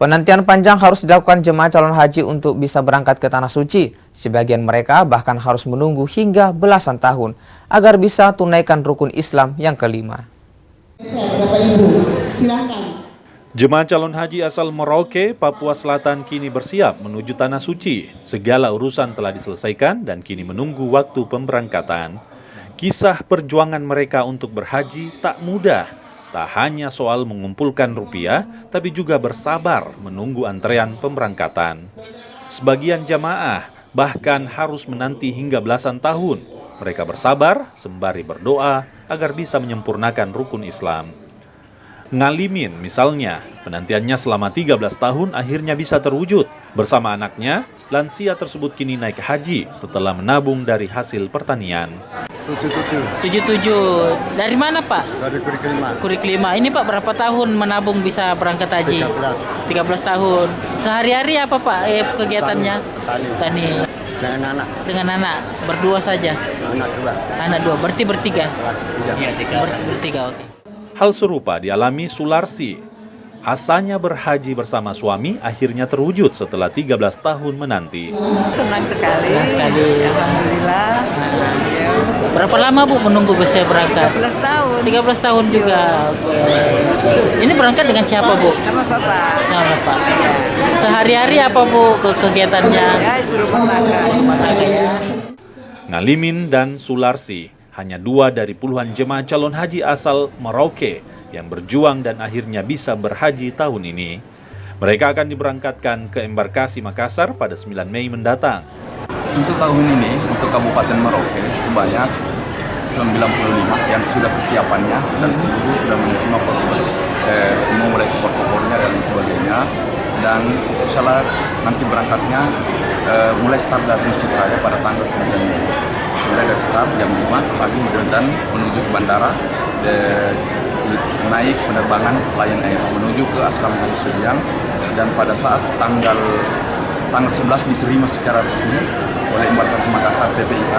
Penantian panjang harus dilakukan jemaah calon haji untuk bisa berangkat ke Tanah Suci. Sebagian mereka bahkan harus menunggu hingga belasan tahun agar bisa tunaikan rukun Islam yang kelima. Bapak Ibu, silakan. Jemaah calon haji asal Merauke, Papua Selatan kini bersiap menuju Tanah Suci. Segala urusan telah diselesaikan dan kini menunggu waktu pemberangkatan. Kisah perjuangan mereka untuk berhaji tak mudah. Tak hanya soal mengumpulkan rupiah, tapi juga bersabar menunggu antrean pemberangkatan. Sebagian jamaah bahkan harus menanti hingga belasan tahun. Mereka bersabar sembari berdoa agar bisa menyempurnakan rukun Islam. Ngalimin misalnya, penantiannya selama 13 tahun akhirnya bisa terwujud. Bersama anaknya, lansia tersebut kini naik haji setelah menabung dari hasil pertanian. 77. Dari mana Pak? Dari Kurik 5. Ini Pak berapa tahun menabung bisa berangkat haji? 13 tahun. Sehari-hari apa Pak kegiatannya? Tani. Dengan anak. Berdua saja? Anak dua. Berarti bertiga? Bertiga, oke. Hal serupa dialami Sularsi. Asanya berhaji bersama suami akhirnya terwujud setelah 13 tahun menanti. Senang sekali. Alhamdulillah. Berapa lama Bu menunggu bisa berangkat? 13 tahun. 13 tahun juga. Ini berangkat dengan siapa Bu? Sama Bapak. Sama Bapak. Sehari-hari apa Bu kegiatannya? Ya, itu rumah tangga. Ya. Ngalimin dan Sularsi hanya dua dari puluhan jemaah calon haji asal Merauke yang berjuang dan akhirnya bisa berhaji tahun ini. Mereka akan diberangkatkan ke embarkasi Makassar pada 9 Mei mendatang. Untuk tahun ini, untuk Kabupaten Merauke sebanyak 95 yang sudah persiapannya dan seluruh sudah menerima semua mulai koper-kopernya dan sebagainya. Dan insyaallah nanti berangkatnya mulai start dari Masjid Raya pada tanggal 9 Mei. Mulai dari start jam 5 pagi dan menuju ke bandara, naik penerbangan Lion Air menuju ke Asrama Haji Sudiang, dan pada saat tanggal 11 diterima secara resmi oleh embarkasi Makassar PPIH,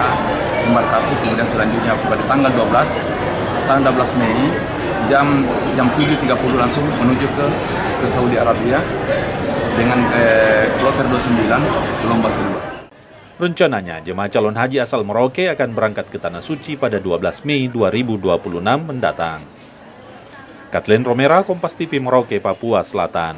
embarkasi kemudian selanjutnya pada tanggal 12 Mei jam 7.30 langsung menuju ke Saudi Arabia dengan kloter 29 gelombang kedua. Rencananya, jemaah calon haji asal Merauke akan berangkat ke Tanah Suci pada 12 Mei 2026 mendatang. Kathleen Romera, Kompas TV Merauke, Papua Selatan.